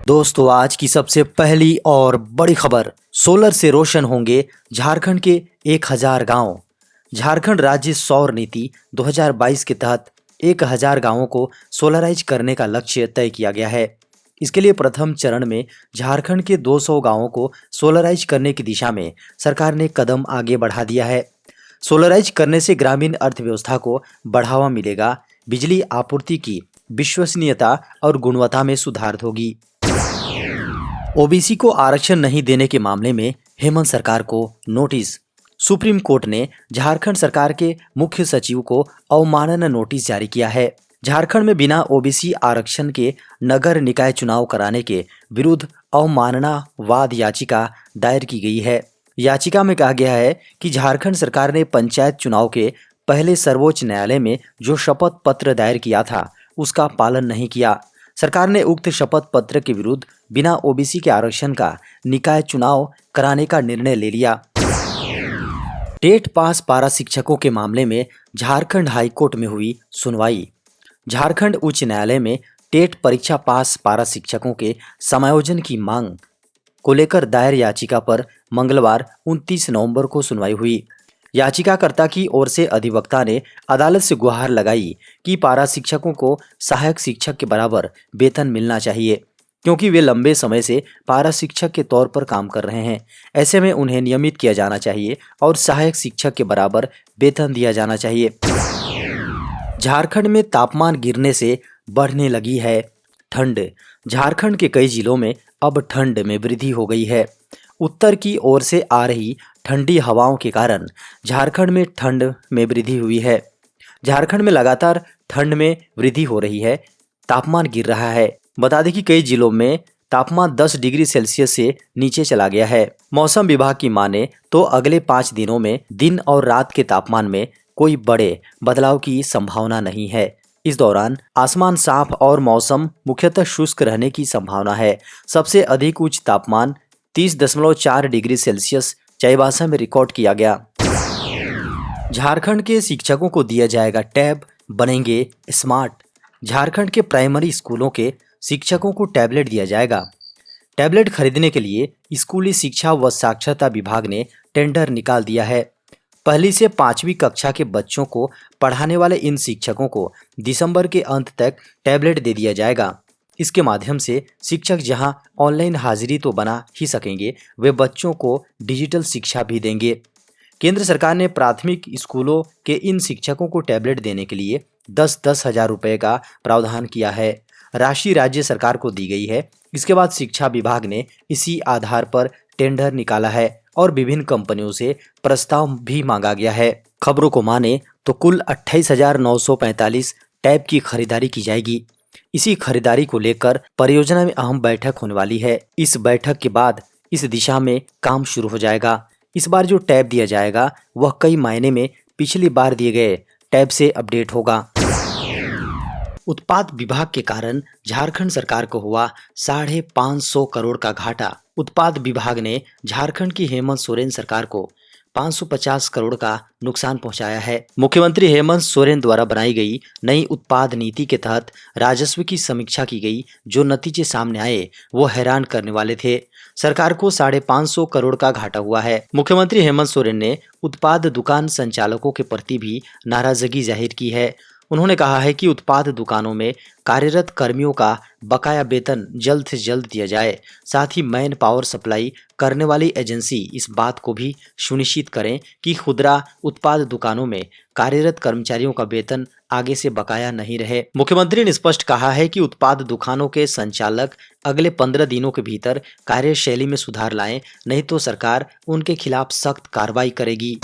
दोस्तों, आज की सबसे पहली और बड़ी खबर। सोलर से रोशन होंगे झारखंड के 1000 गांव। झारखंड राज्य सौर नीति 2022 के तहत 1000 गांवों को सोलराइज करने का लक्ष्य तय किया गया है। इसके लिए प्रथम चरण में झारखंड के 200 गांवों को सोलराइज करने की दिशा में सरकार ने कदम आगे बढ़ा दिया है। सोलराइज करने से ग्रामीण अर्थव्यवस्था को बढ़ावा मिलेगा, बिजली आपूर्ति की विश्वसनीयता और गुणवत्ता में सुधार होगी। ओबीसी को आरक्षण नहीं देने के मामले में हेमंत सरकार को नोटिस। सुप्रीम कोर्ट ने झारखंड सरकार के मुख्य सचिव को अवमानना नोटिस जारी किया है। झारखंड में बिना ओबीसी आरक्षण के नगर निकाय चुनाव कराने के विरुद्ध अवमानना वाद याचिका दायर की गई है। याचिका में कहा गया है कि झारखंड सरकार ने पंचायत चुनाव के पहले सर्वोच्च न्यायालय में जो शपथ पत्र दायर किया था उसका पालन नहीं किया। सरकार ने उक्त शपथ पत्र के विरुद्ध बिना ओबीसी के आरक्षण का निकाय चुनाव कराने का निर्णय ले लिया। टेट पास पारा शिक्षकों के मामले में झारखंड हाई कोर्ट में हुई सुनवाई। झारखंड उच्च न्यायालय में टेट परीक्षा पास पारा शिक्षकों के समायोजन की मांग को लेकर दायर याचिका पर मंगलवार 29 नवंबर को सुनवाई हुई। याचिकाकर्ता की ओर से अधिवक्ता ने अदालत से गुहार लगाई कि पारा शिक्षकों को सहायक शिक्षक के बराबर वेतन मिलना चाहिए, क्योंकि वे लंबे समय से पारा शिक्षक के तौर पर काम कर रहे हैं। ऐसे में उन्हें नियमित किया जाना चाहिए और सहायक शिक्षक के बराबर वेतन दिया जाना चाहिए। झारखंड में तापमान गिरने से बढ़ने लगी है ठंड। झारखंड के कई जिलों में अब ठंड में वृद्धि हो गई है। उत्तर की ओर से आ रही ठंडी हवाओं के कारण झारखंड में ठंड में वृद्धि हुई है। झारखंड में लगातार ठंड में वृद्धि हो रही है, तापमान गिर रहा है। बता दें कि कई जिलों में तापमान 10 डिग्री सेल्सियस से नीचे चला गया है। मौसम विभाग की माने तो अगले 5 दिनों में दिन और रात के तापमान में कोई बड़े बदलाव की संभावना नहीं है। इस दौरान आसमान साफ और मौसम मुख्यतः शुष्क रहने की संभावना है। सबसे अधिक उच्च तापमान 30.4 डिग्री सेल्सियस चाईबासा में रिकॉर्ड किया गया। झारखंड के शिक्षकों को दिया जाएगा टैब, बनेंगे स्मार्ट। झारखंड के प्राइमरी स्कूलों के शिक्षकों को टैबलेट दिया जाएगा। टैबलेट खरीदने के लिए स्कूली शिक्षा व साक्षरता विभाग ने टेंडर निकाल दिया है। पहली से 5वीं कक्षा के बच्चों को पढ़ाने वाले इन शिक्षकों को दिसंबर के अंत तक टैबलेट दे दिया जाएगा। इसके माध्यम से शिक्षक जहां ऑनलाइन हाजिरी तो बना ही सकेंगे, वे बच्चों को डिजिटल शिक्षा भी देंगे। केंद्र सरकार ने प्राथमिक स्कूलों के इन शिक्षकों को टैबलेट देने के लिए 10-10 हजार रुपये का प्रावधान किया है। राशि राज्य सरकार को दी गई है। इसके बाद शिक्षा विभाग ने इसी आधार पर टेंडर निकाला है और विभिन्न कंपनियों से प्रस्ताव भी मांगा गया है। खबरों को माने तो कुल 28,945 टैब की खरीदारी की जाएगी। इसी खरीदारी को लेकर परियोजना में अहम बैठक होने वाली है। इस बैठक के बाद इस दिशा में काम शुरू हो जाएगा। इस बार जो टैब दिया जाएगा वह कई मायने में पिछली बार दिए गए टैब से अपडेट होगा। उत्पाद विभाग के कारण झारखंड सरकार को हुआ 550 करोड़ का घाटा। उत्पाद विभाग ने झारखंड की हेमंत सोरेन सरकार को 550 करोड़ का नुकसान पहुंचाया है। मुख्यमंत्री हेमंत सोरेन द्वारा बनाई गई नई उत्पाद नीति के तहत राजस्व की समीक्षा की गई। जो नतीजे सामने आए वो हैरान करने वाले थे। सरकार को 550 करोड़ का घाटा हुआ है। मुख्यमंत्री हेमंत सोरेन ने उत्पाद दुकान संचालकों के प्रति भी नाराजगी जाहिर की है। उन्होंने कहा है कि उत्पाद दुकानों में कार्यरत कर्मियों का बकाया वेतन जल्द से जल्द दिया जाए। साथ ही मैन पावर सप्लाई करने वाली एजेंसी इस बात को भी सुनिश्चित करें कि खुदरा उत्पाद दुकानों में कार्यरत कर्मचारियों का वेतन आगे से बकाया नहीं रहे। मुख्यमंत्री ने स्पष्ट कहा है कि उत्पाद दुकानों के संचालक अगले 15 दिनों के भीतर कार्यशैली में सुधार लाएं, नहीं तो सरकार उनके खिलाफ सख्त कार्रवाई करेगी।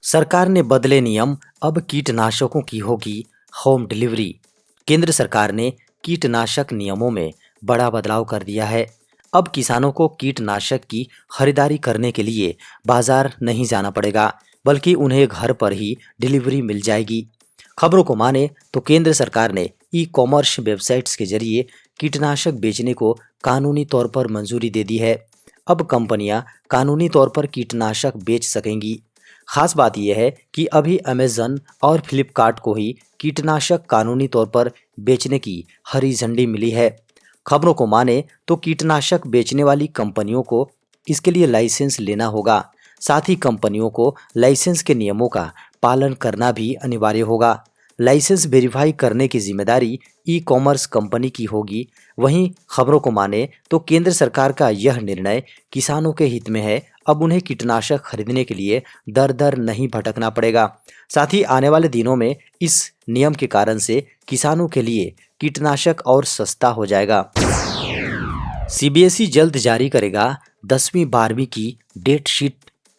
सरकार ने बदले नियम, अब कीटनाशकों की होगी होम डिलीवरी। केंद्र सरकार ने कीटनाशक नियमों में बड़ा बदलाव कर दिया है। अब किसानों को कीटनाशक की खरीदारी करने के लिए बाजार नहीं जाना पड़ेगा, बल्कि उन्हें घर पर ही डिलीवरी मिल जाएगी। खबरों को माने तो केंद्र सरकार ने ई-कॉमर्स वेबसाइट्स के जरिए कीटनाशक बेचने को कानूनी तौर पर मंजूरी दे दी है। अब कंपनियां कानूनी तौर पर कीटनाशक बेच सकेंगी। खास बात यह है कि अभी अमेज़न और फ्लिपकार्ट को ही कीटनाशक कानूनी तौर पर बेचने की हरी झंडी मिली है। खबरों को माने तो कीटनाशक बेचने वाली कंपनियों को इसके लिए लाइसेंस लेना होगा। साथ ही कंपनियों को लाइसेंस के नियमों का पालन करना भी अनिवार्य होगा। लाइसेंस वेरीफाई करने की जिम्मेदारी ई कॉमर्स कंपनी की होगी। वहीं खबरों को माने तो केंद्र सरकार का यह निर्णय किसानों के हित में है। अब उन्हें कीटनाशक खरीदने के लिए दर दर नहीं भटकना पड़ेगा। साथ ही आने वाले दिनों में इस नियम के कारण से किसानों के लिए कीटनाशक और सस्ता हो जाएगा। सीबीएसई जल्द जारी करेगा 10वीं-12वीं की डेट शीट।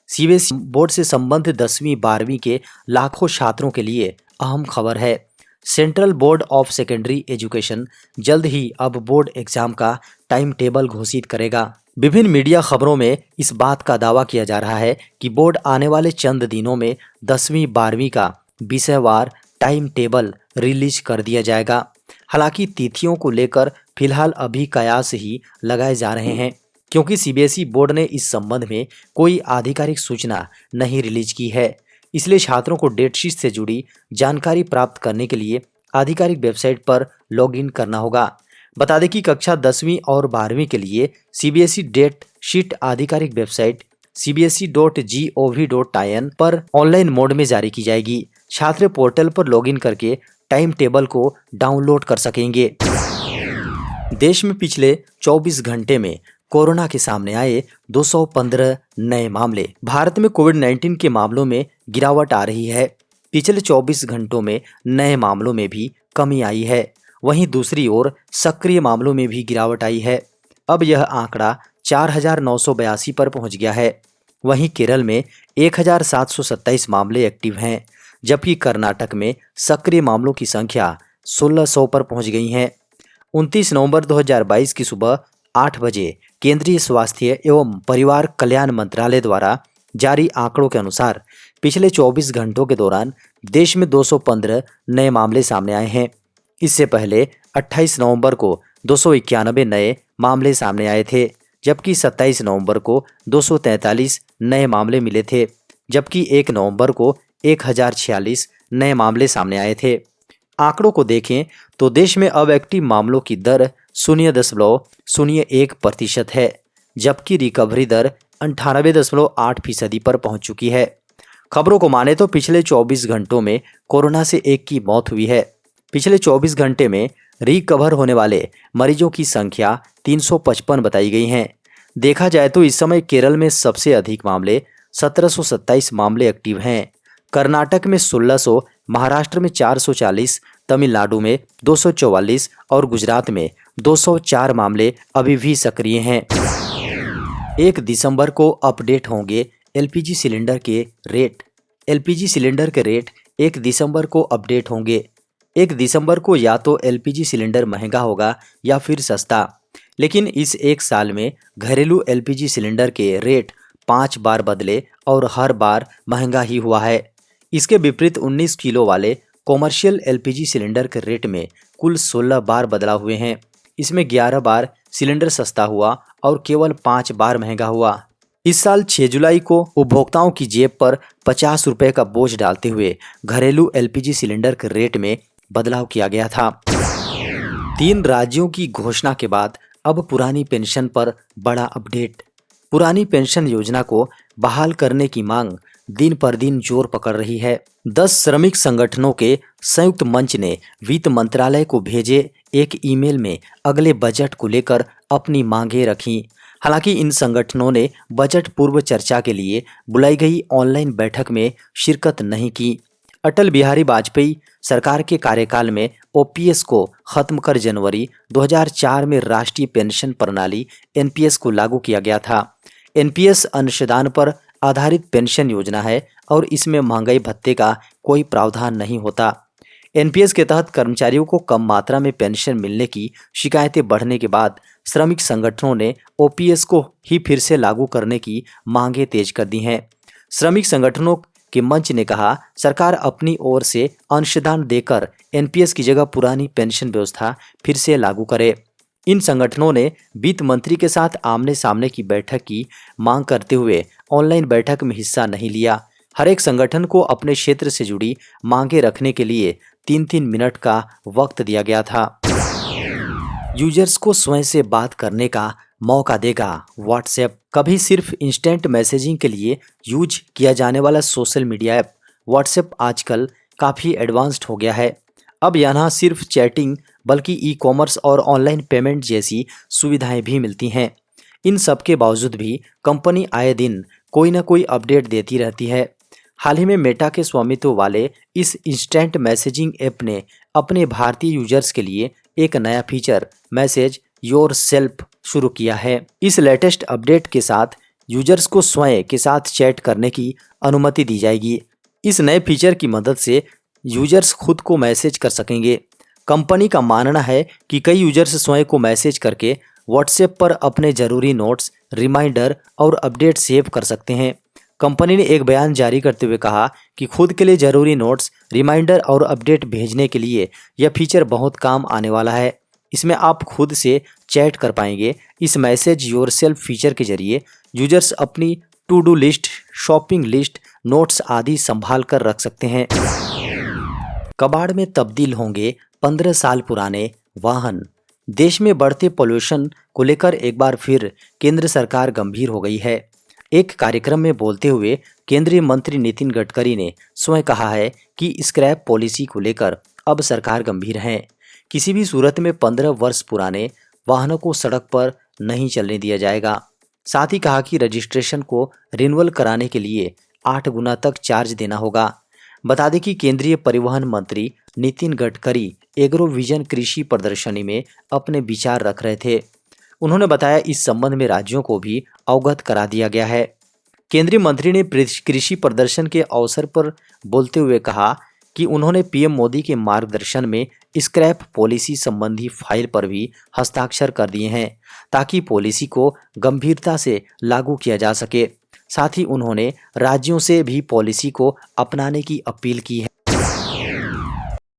सीबीएसई बोर्ड से संबंधित 10वीं-12वीं के लाखों छात्रों के लिए अहम खबर है। Central board of secondary education जल्द ही अब बोर्ड एग्जाम का टाइम टेबल घोषित करेगा। विभिन्न मीडिया खबरों में इस बात का दावा किया जा रहा है कि बोर्ड आने वाले चंद दिनों में 10वीं-12वीं का विषयवार टाइम टेबल रिलीज कर दिया जाएगा। हालांकि तिथियों को लेकर फिलहाल अभी कयास ही लगाए जा रहे हैं, क्योंकि सीबीएसई बोर्ड ने इस संबंध में कोई आधिकारिक सूचना नहीं रिलीज की है। इसलिए छात्रों को डेटशीट से जुड़ी जानकारी प्राप्त करने के लिए आधिकारिक वेबसाइट पर लॉगिन करना होगा। बता दें कि कक्षा 10वीं और 12वीं के लिए सीबीएसई डेट शीट आधिकारिक वेबसाइट cbse.gov.in पर ऑनलाइन मोड में जारी की जाएगी। छात्र पोर्टल पर लॉगिन करके टाइम टेबल को डाउनलोड कर सकेंगे। देश में पिछले 24 घंटे में कोरोना के सामने आए 215 नए मामले। भारत में कोविड-19 के मामलों में गिरावट आ रही है। पिछले 24 घंटों में नए मामलों में भी कमी आई है। वहीं दूसरी ओर सक्रिय मामलों में भी गिरावट आई है। अब यह आंकड़ा 4,982 पर पहुंच गया है। वहीं केरल में 1,727 मामले एक्टिव हैं, जबकि कर्नाटक में सक्रिय मामलों की संख्या 1,600 पर पहुंच गई है। 29 नवंबर 2022 की सुबह 8 बजे केंद्रीय स्वास्थ्य एवं परिवार कल्याण मंत्रालय द्वारा जारी आंकड़ों के अनुसार पिछले 24 घंटों के दौरान देश में 215 नए मामले सामने आए हैं। इससे पहले 28 नवंबर को 291 नए मामले सामने आए थे, जबकि 27 नवंबर को 243 नए मामले मिले थे, जबकि 1 नवंबर को 1046 नए मामले सामने आए थे। आंकड़ों को देखें तो देश में अब एक्टिव मामलों की दर 0.01% है, जबकि रिकवरी दर 98.8% पर पहुंच चुकी है। खबरों को माने तो पिछले 24 घंटों में कोरोना से एक की मौत हुई है। पिछले 24 घंटे में रिकवर होने वाले मरीजों की संख्या 355 बताई गई है। देखा जाए तो इस समय केरल में सबसे अधिक मामले 1727 मामले एक्टिव हैं। कर्नाटक में 1600, महाराष्ट्र में 440, तमिलनाडु में 244 और गुजरात में 204 मामले अभी भी सक्रिय हैं। 1 दिसंबर को अपडेट होंगे एलपीजी सिलेंडर के रेट। एलपीजी सिलेंडर के रेट 1 दिसंबर को अपडेट होंगे। 1 दिसंबर को या तो एलपीजी सिलेंडर महंगा होगा या फिर सस्ता, लेकिन इस एक साल में घरेलू एलपीजी सिलेंडर के रेट 5 बार बदले और हर बार महंगा ही हुआ है। इसके विपरीत 19 किलो वाले कॉमर्शियल एलपीजी सिलेंडर के रेट में कुल 16 बार बदलाव हुए हैं। इसमें 11 बार सिलेंडर सस्ता हुआ और केवल 5 बार महंगा हुआ। इस साल 6 जुलाई को उपभोक्ताओं की जेब पर 50 रुपए का बोझ डालते हुए घरेलू एलपीजी सिलेंडर के रेट में बदलाव किया गया था। 3 राज्यों की घोषणा के बाद अब पुरानी पेंशन पर बड़ा अपडेट। पुरानी पेंशन योजना को बहाल करने की मांग दिन पर दिन जोर पकड़ रही है। 10 श्रमिक संगठनों के संयुक्त मंच ने वित्त मंत्रालय को भेजे एक ईमेल में अगले बजट को लेकर अपनी मांगें रखी। हालांकि इन संगठनों ने बजट पूर्व चर्चा के लिए बुलाई गई ऑनलाइन बैठक में शिरकत नहीं की। अटल बिहारी वाजपेयी सरकार के कार्यकाल में ओपीएस को खत्म कर जनवरी 2004 में राष्ट्रीय पेंशन प्रणाली एनपीएस को लागू किया गया था। एनपीएस अंशदान पर आधारित पेंशन योजना है और इसमें महंगाई भत्ते का कोई प्रावधान नहीं होता। एनपीएस के तहत कर्मचारियों को कम मात्रा में पेंशन मिलने की शिकायतें बढ़ने के बाद श्रमिक संगठनों ने ओपीएस को ही फिर से लागू करने की मांगें तेज कर दी हैं। श्रमिक संगठनों के मंच ने कहा, सरकार अपनी ओर से अंशदान देकर एनपीएस की जगह पुरानी पेंशन व्यवस्था फिर से लागू करे। इन संगठनों ने वित्त मंत्री के साथ आमने सामने की बैठक की मांग करते हुए ऑनलाइन बैठक में हिस्सा नहीं लिया। हर एक संगठन को अपने क्षेत्र से जुड़ी मांगें रखने के लिए 3-3 मिनट का वक्त दिया गया था। यूजर्स को स्वयं से बात करने का मौका देगा। व्हाट्सएप कभी सिर्फ इंस्टेंट मैसेजिंग के लिए यूज किया जाने वाला सोशल मीडिया ऐप व्हाट्सएप आजकल काफ़ी एडवांस्ड हो गया है। अब यहाँ सिर्फ चैटिंग बल्कि ई कॉमर्स और ऑनलाइन पेमेंट जैसी सुविधाएं भी मिलती हैं। इन सब के बावजूद भी कंपनी आए दिन कोई ना कोई अपडेट देती रहती है। हाल ही में मेटा के स्वामित्व वाले इस इंस्टेंट मैसेजिंग ऐप ने अपने भारतीय यूजर्स के लिए एक नया फीचर मैसेज योर सेल्फ शुरू किया है। इस लेटेस्ट अपडेट के साथ यूजर्स को स्वयं के साथ चैट करने की अनुमति दी जाएगी। इस नए फीचर की मदद से यूजर्स खुद को मैसेज कर सकेंगे। कंपनी का मानना है कि कई यूजर्स स्वयं को मैसेज करके व्हाट्सएप पर अपने ज़रूरी नोट्स, रिमाइंडर और अपडेट सेव कर सकते हैं। कंपनी ने एक बयान जारी करते हुए कहा कि खुद के लिए ज़रूरी नोट्स, रिमाइंडर और अपडेट भेजने के लिए यह फीचर बहुत काम आने वाला है। इसमें आप खुद से चैट कर पाएंगे। इस मैसेज योरसेल्फ फीचर के जरिए यूजर्स अपनी to do list, shopping list, notes आदि संभाल कर रख सकते हैं। कबाड़ में तब्दील होंगे 15 साल पुराने वाहन। देश में बढ़ते पोल्यूशन को लेकर एक बार फिर केंद्र सरकार गंभीर हो गई है। एक कार्यक्रम में बोलते हुए केंद्रीय मंत्री नितिन गडकरी ने स्वयं कहा है कि स्क्रैप पॉलिसी को लेकर अब सरकार गंभीर है। किसी भी सूरत में 15 वर्ष पुराने वाहनों को सड़क पर नहीं चलने दिया जाएगा। साथ ही कहा कि रजिस्ट्रेशन को रिन्यूअल कराने के लिए 8 गुना तक चार्ज देना होगा। बता दें कि केंद्रीय परिवहन मंत्री नितिन गडकरी एग्रो विजन कृषि प्रदर्शनी में अपने विचार रख रहे थे। उन्होंने बताया इस संबंध में राज्यों को भी अवगत करा दिया गया है। केंद्रीय मंत्री ने कृषि प्रदर्शन के अवसर पर बोलते हुए कहा कि उन्होंने पीएम मोदी के मार्गदर्शन में स्क्रैप पॉलिसी संबंधी फाइल पर भी हस्ताक्षर कर दिए हैं ताकि पॉलिसी को गंभीरता से लागू किया जा सके। साथ ही उन्होंने राज्यों से भी पॉलिसी को अपनाने की अपील की है।